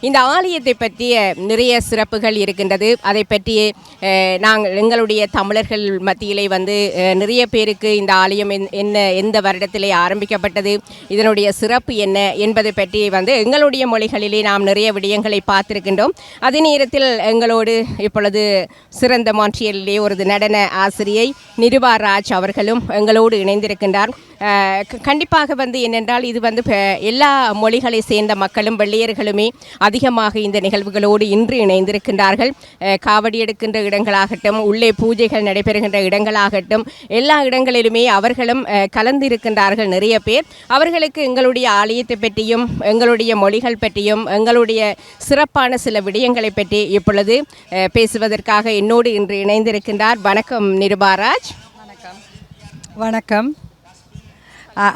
இந்த ஆலயத்தை பற்றிய நிறைய சிறப்புகள் இருக்கின்றது. அதை பற்றி எங்களுடைய தமிழர்கள் மத்தியிலே நிறைய பேருக்கு இந்த ஆலயம் எந்த வருடத்திலே ஆரம்பிக்கப்பட்டது, இதனுடைய சிறப்பு என்ன என்பதை பற்றி எங்களுடைய மொழிகளிலே நாம் நிறைய விடயங்களை பார்த்திருக்கின்றோம். அதே நேரத்தில் எங்களோடு இப்பொழுது சிறந்த மான்ட்ரியலிலே ஒரு நடன ஆசிரியை நிருபா ராஜ் அவர்களும் எங்களோடு இணைந்திருக்கின்றார். கண்டிப்பாக என்னென்றால் இது எல்லா மொழிகளை சேர்ந்த மக்களும் வெள்ளையர்களுமே அதிகமாக இந்த நிகழ்வுகளோடு இன்று இணைந்திருக்கின்றார்கள். காவடி எடுக்கின்ற இடங்களாகட்டும், உள்ளே பூஜைகள் நடைபெறுகின்ற இடங்களாகட்டும், எல்லா இடங்களிலுமே அவர்களும் கலந்திருக்கின்றார்கள் நிறைய பேர். அவர்களுக்கு எங்களுடைய ஆலயத்தை பற்றியும் எங்களுடைய மொழிகள் பற்றியும் எங்களுடைய சிறப்பான சில விடயங்களை பற்றி இப்பொழுது பேசுவதற்காக என்னோடு இன்று இணைந்திருக்கின்றார். வணக்கம் நிருபா ராஜ். வணக்கம்.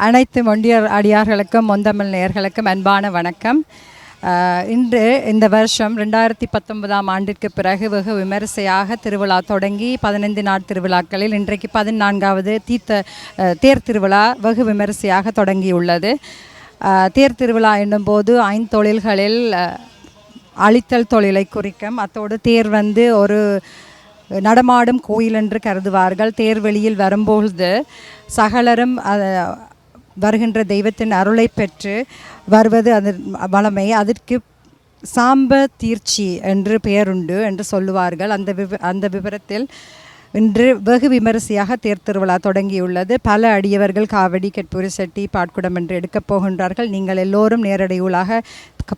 அனைத்து மொண்டியர் அடியார்களுக்கும் மொந்தமிழ் நேயர்களுக்கும் அன்பான வணக்கம். இன்று இந்த வருஷம் 2019 ஆண்டிற்கு பிறகு வெகு விமரிசையாக திருவிழா தொடங்கி 15 நாள் திருவிழாக்களில் இன்றைக்கு 14வது தேர் திருவிழா வெகு விமரிசையாக தொடங்கியுள்ளது. தேர் திருவிழா என்னும்போது 5 தொழில்களில் அழித்தல் தொழிலை குறிக்கும். அத்தோடு தேர் ஒரு நடமாடும் கோயில் என்று கருதுவார்கள். தேர் வெளியில் வரும்பொழுது சகலரும் வருகின்ற தெய்வத்தின் அருளை பெற்று வருவது அது வளமை. அதற்கு சாம்ப தீர்ச்சி என்று பெயருண்டு என்று சொல்லுவார்கள். அந்த விவரத்தில் இன்று வெகு விமரிசையாக தேர் திருவிழா தொடங்கியுள்ளது. பல அடியவர்கள் காவடி, கெட்புரி சட்டி, பாட்குடம் என்று எடுக்கப் போகின்றார்கள். நீங்கள் எல்லோரும் நேரடியாக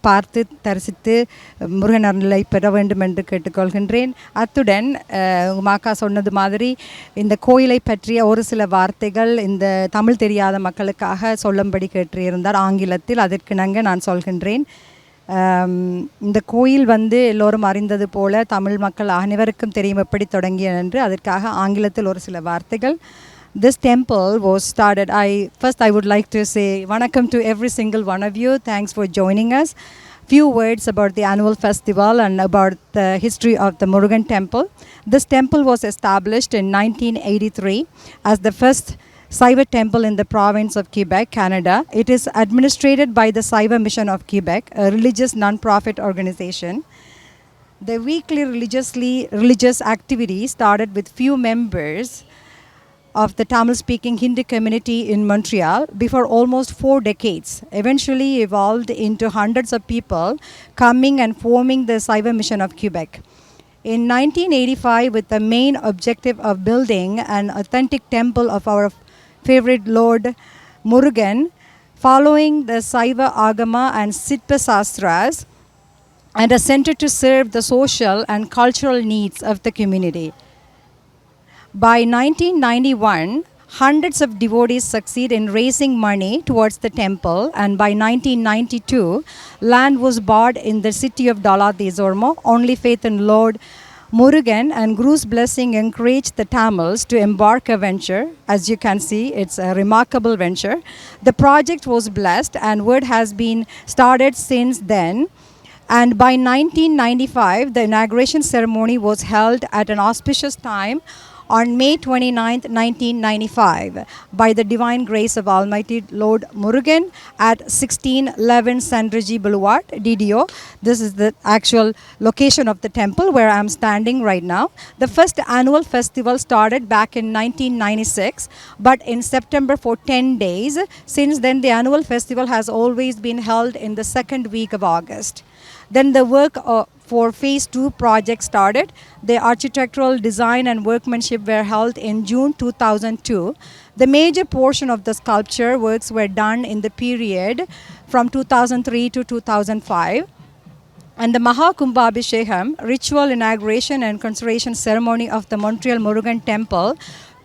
பார்த்து தரிசித்து முருகன் அருளை பெற வேண்டும் என்று கேட்டுக்கொள்கின்றேன். அத்துடன் உமாக்கா சொன்னது மாதிரி இந்த கோயிலை பற்றிய ஒரு சில வார்த்தைகள் இந்த தமிழ் தெரியாத மக்களுக்காக சொல்லும்படி கேட்டிருந்தார் ஆங்கிலத்தில். அதற்கு நான் சொல்கின்றேன். இந்த கோயில் எல்லோரும் அறிந்தது போல தமிழ் மக்கள் அனைவருக்கும் தெரியும் எப்படி தொடங்கியது என்று. அதற்காக ஆங்கிலத்தில் ஒரு சில வார்த்தைகள். This temple was started. First I would like to say vanakkam to every single one of you. Thanks for joining us. Few words about the annual festival and about the history of the Murugan temple. This temple was established in 1983 as the first Saiva temple in the province of Quebec, Canada. It is administered by the Saiva Mission of Quebec, a religious non-profit organization. The weekly religious activities started with few members of the Tamil-speaking Hindu community in Montreal before almost 4 decades, eventually evolved into hundreds of people coming and forming the Saiva Mission of Quebec. In 1985, with the main objective of building an authentic temple of our favorite Lord Murugan, following the Saiva Agama and Siddha Sastras, and a center to serve the social and cultural needs of the community. By 1991, hundreds of devotees succeed in raising money towards the temple, and by 1992, land was bought in the city of Daladezormo. Only faith in Lord Murugan and Guru's blessing encouraged the Tamils to embark a venture. As you can see, it's a remarkable venture. The project was blessed and work has been started since then. And by 1995, the inauguration ceremony was held at an auspicious time on May 29, 1995, by the divine grace of Almighty Lord Murugan at 1611 Sandraji Boulevard, DDO. This is the actual location of the temple where I'm standing right now. The first annual festival started back in 1996, but in September for 10 days. Since then, the annual festival has always been held in the second week of August. Then the work for phase 2 project started. The architectural design and workmanship were held in June 2002. The major portion of the sculpture works were done in the period from 2003 to 2005. And the Mahakumbhabhishekam, ritual inauguration and consecration ceremony of the Montreal Murugan temple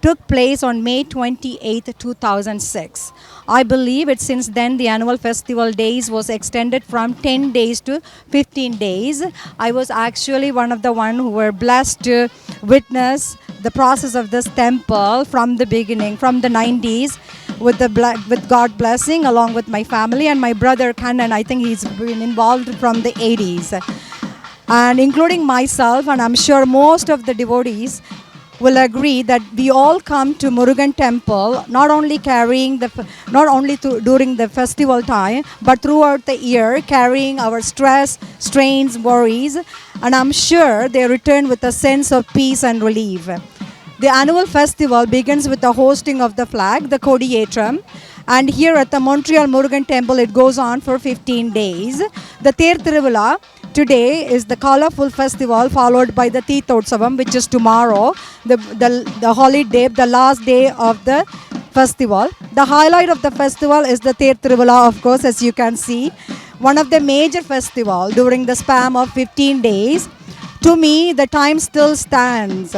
took place on May 28, 2006. I believe it since then the annual festival days was extended from 10 days to 15 days. I was actually one of the one who were blessed to witness the process of this temple from the beginning, from the 90s, with God blessing, along with my family and my brother Kannan. I think he's been involved from the 80s. And including myself, and I'm sure most of the devotees will agree that we all come to Murugan temple not only during the festival time, but throughout the year, carrying our stress, strains, worries, and I'm sure they return with a sense of peace and relief. The annual festival begins with the hosting of the flag, the Kodiyetram, and here at the Montreal Murugan temple it goes on for 15 days. The Ther Tiruvila today is the colorful festival, followed by the Teethotsavam, which is tomorrow, the holiday, the last day of the festival. The highlight of the festival is the Ther Tiruvila, of course, as you can see. One of the major festivals during the span of 15 days. To me, the time still stands.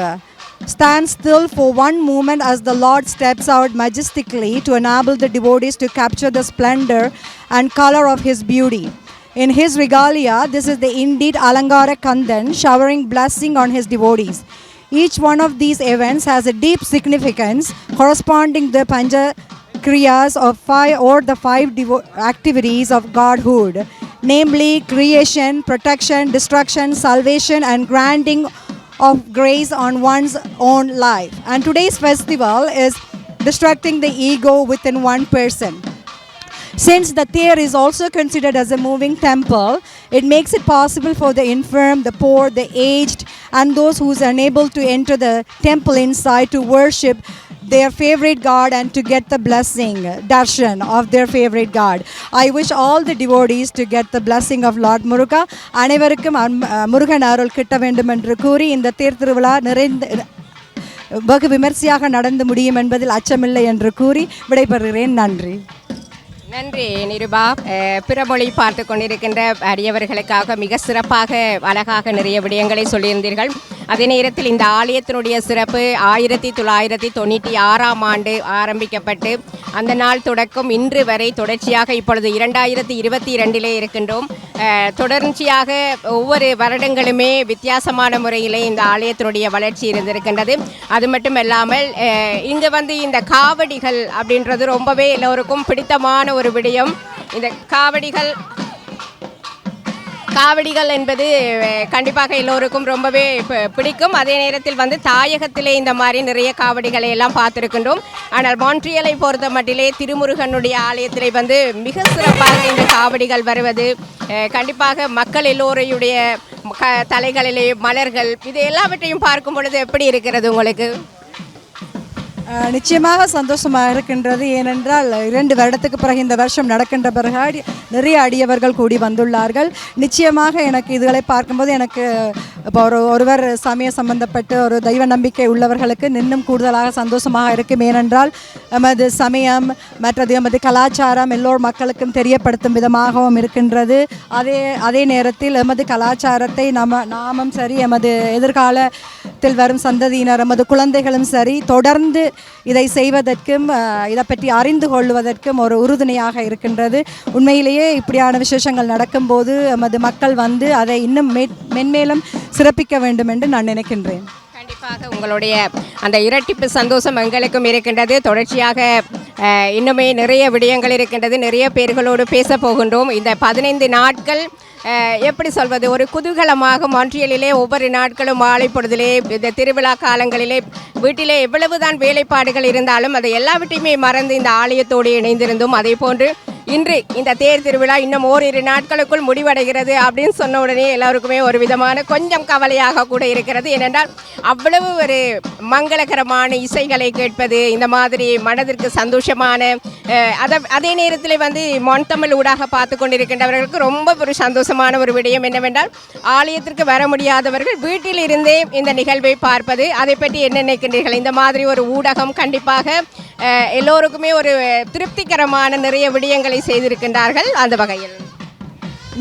Stand still for one moment as the Lord steps out majestically to enable the devotees to capture the splendor and color of His beauty. In His regalia, this is the indeed Alangara Kandan, showering blessing on His devotees. Each one of these events has a deep significance corresponding to the Panja Kriyas of the five activities of Godhood, namely creation, protection, destruction, salvation, and granting of grace on one's own life. And today's festival is destructing the ego within one person. Since the Ther is also considered as a moving temple, it makes it possible for the infirm, the poor, the aged, and those who are unable to enter the temple inside to worship their favorite god and to get the blessing, darshan of their favorite god. I wish all the devotees to get the blessing of Lord Muruga. அனைவருக்கும் முருகன் அருள் கிட்ட வேண்டும் என்று கூறி இந்த தேர் திருவிழா வெகு விமர்சையாக நடந்து முடியும் என்பதில் அச்சமில்லை என்று கூறி விடைபெறுகிறேன். நன்றி. நன்றி நிருபா. பிறமொழி பார்த்து கொண்டிருக்கின்ற அடியவர்களுக்காக மிக சிறப்பாக அழகாக நிறைய விடயங்களை சொல்லியிருந்தீர்கள். அதே நேரத்தில் இந்த ஆலயத்தினுடைய சிறப்பு 1996ஆம் ஆண்டு ஆரம்பிக்கப்பட்டு அந்த நாள் தொடக்கம் இன்று வரை தொடர்ச்சியாக இப்பொழுது 2022 இருக்கின்றோம். தொடர்ச்சியாக ஒவ்வொரு வருடங்களுமே வித்தியாசமான முறையிலே இந்த ஆலயத்தினுடைய வளர்ச்சி இருந்திருக்கின்றது. அது மட்டுமல்லாமல் இங்கே வந்து இந்த காவடிகள் அப்படின்றது ரொம்பவே எல்லோருக்கும் பிடித்தமான ஒரு விடயம். இந்த காவடிகள் என்பது கண்டிப்பாக எல்லோருக்கும் ரொம்பவே பிடிக்கும். அதே நேரத்தில் வந்து தாயகத்திலே இந்த மாதிரி நிறைய காவடிகளை எல்லாம் பார்த்துருக்கின்றோம். ஆனால் மான்ட்ரியலை பொறுத்த மட்டிலே திருமுருகனுடைய ஆலயத்திலே வந்து மிக சிறப்பாக இந்த காவடிகள் வருவது கண்டிப்பாக மக்கள் எல்லோரையுடைய தலைகளிலே மலர்கள் இது எல்லாவற்றையும் பார்க்கும் பொழுது எப்படி இருக்கிறது உங்களுக்கு? நிச்சயமாக சந்தோஷமாக இருக்கின்றது. ஏனென்றால் 2 வருடத்துக்கு பிறகு இந்த வருஷம் நடக்கின்ற பிறகு நிறைய அடியவர்கள் கூடி வந்துள்ளார்கள். நிச்சயமாக எனக்கு இதுகளை பார்க்கும்போது எனக்கு இப்போ ஒருவர் சமய சம்பந்தப்பட்டு ஒரு தெய்வ நம்பிக்கை உள்ளவர்களுக்கு இன்னும் கூடுதலாக சந்தோஷமாக இருக்கும். ஏனென்றால் எமது சமயம் மற்றது எமது கலாச்சாரம் எல்லோர் மக்களுக்கும் தெரியப்படுத்தும் விதமாகவும் இருக்கின்றது. அதே நேரத்தில் எமது கலாச்சாரத்தை நாமும் சரி எமது எதிர்காலத்தில் வரும் சந்ததியினர் எமது குழந்தைகளும் சரி தொடர்ந்து இதை செய்வதற்கும் இதை பற்றி அறிந்து கொள்வதற்கும் ஒரு உறுதுணையாக இருக்கின்றது. உண்மையிலேயே இப்படியான விசேஷங்கள் நடக்கும்போது எமது மக்கள் வந்து அதை இன்னும் மென்மேலும் சிறப்பிக்க வேண்டும் என்று நான் நினைக்கின்றேன். கண்டிப்பாக உங்களுடைய அந்த இரட்டிப்பு சந்தோஷம் எங்களுக்கும் இருக்கின்றது. தொடர்ச்சியாக இன்னுமே நிறைய விடயங்கள் இருக்கின்றது. நிறைய பேர்களோடு பேச போகின்றோம். இந்த 15 நாட்கள் எப்படி சொல்வது ஒரு குதூகலமாக மான்ட்ரியலிலே ஒவ்வொரு நாட்களும் மாலை பொழுதிலே இந்த திருவிழா காலங்களிலே வீட்டிலே எவ்வளவுதான் வேலைப்பாடுகள் இருந்தாலும் அதை எல்லாவற்றையுமே மறந்து இந்த ஆலயத்தோடு இணைந்திருந்தோம். அதே போன்று இன்று இந்த தேர் திருவிழா இன்னும் ஓரிரு நாட்களுக்குள் முடிவடைகிறது அப்படின்னு சொன்ன உடனே எல்லாருக்குமே ஒரு விதமான கொஞ்சம் கவலையாக கூட இருக்கிறது. ஏனென்றால் அவ்வளவு ஒரு மங்களகரமான இசைகளை கேட்பது இந்த மாதிரி மனதிற்கு சந்தோஷமான அதே நேரத்தில் வந்து மொன்தமிழ் ஊடாக பார்த்து கொண்டிருக்கின்றவர்களுக்கு ரொம்ப ஒரு சந்தோஷமான ஒரு விடயம் என்னவென்றால் ஆலயத்திற்கு வர முடியாதவர்கள் வீட்டில் இருந்தே இந்த நிகழ்வை பார்ப்பது. அதை பற்றி என்ன நினைக்கின்றீர்கள்? இந்த மாதிரி ஒரு ஊடகம் கண்டிப்பாக எல்லோருக்குமே ஒரு திருப்திகரமான நிறைய விடயங்களை செய்திருக்கின்றார்கள். அந்த வகையில்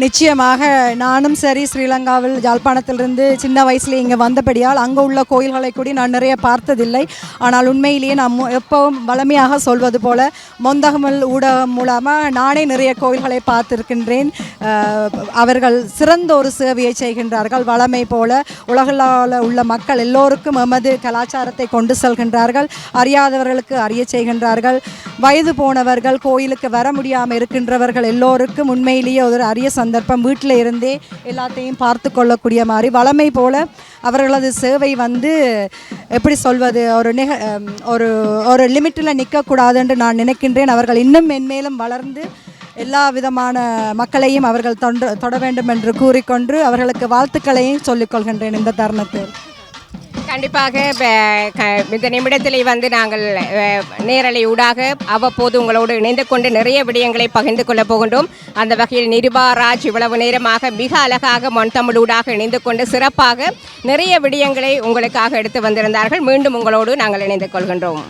நிச்சயமாக நானும் சரி ஸ்ரீலங்காவில் யாழ்ப்பாணத்திலிருந்து சின்ன வயசுல இங்கே வந்தபடியால் அங்கே உள்ள கோயில்களை கூட நான் நிறைய பார்த்ததில்லை. ஆனால் உண்மையிலேயே நான் எப்பவும் வளமையாக சொல்வது போல மொந்தமிழ் ஊடகம் மூலமாக நானே நிறைய கோயில்களை பார்த்திருக்கின்றேன். அவர்கள் சிறந்த ஒரு சேவையை செய்கின்றார்கள். வளமை போல உலகில் உள்ள மக்கள் எல்லோருக்கும் எமது கலாச்சாரத்தை கொண்டு செல்கின்றார்கள். அறியாதவர்களுக்கு அறிய செய்கின்றார்கள். வயது போனவர்கள் கோயிலுக்கு வர முடியாமல் இருக்கின்றவர்கள் எல்லோருக்கும் உண்மையிலேயே ஒரு அரிய சந்தர்ப்பம் வீட்டில் இருந்தே எல்லாத்தையும் பார்த்து கொள்ளக்கூடிய மாதிரி வளமை போல் அவர்களது சேவை வந்து எப்படி சொல்வது ஒரு ஒரு லிமிட்டில் நிற்கக்கூடாது என்று நான் நினைக்கின்றேன். அவர்கள் இன்னும் மென்மேலும் வளர்ந்து எல்லா விதமான மக்களையும் அவர்கள் தொட வேண்டும் என்று கூறிக்கொண்டு அவர்களுக்கு வாழ்த்துக்களையும் சொல்லிக்கொள்கின்றேன் இந்த தருணத்தில். கண்டிப்பாக இந்த நிமிடத்தில் வந்து நாங்கள் நேரலை ஊடாக அவ்வப்போது உங்களோடு இணைந்து கொண்டு நிறைய விடயங்களை பகிர்ந்து கொள்ளப் போகின்றோம். அந்த வகையில் நிருபா ராஜ் இவ்வளவு நேரமாக மிக அழகாக மொன்தமிழ் ஊடாக இணைந்து கொண்டு சிறப்பாக நிறைய விடயங்களை உங்களுக்காக எடுத்து வந்திருந்தார்கள். மீண்டும் உங்களோடு நாங்கள் இணைந்து கொள்கின்றோம்.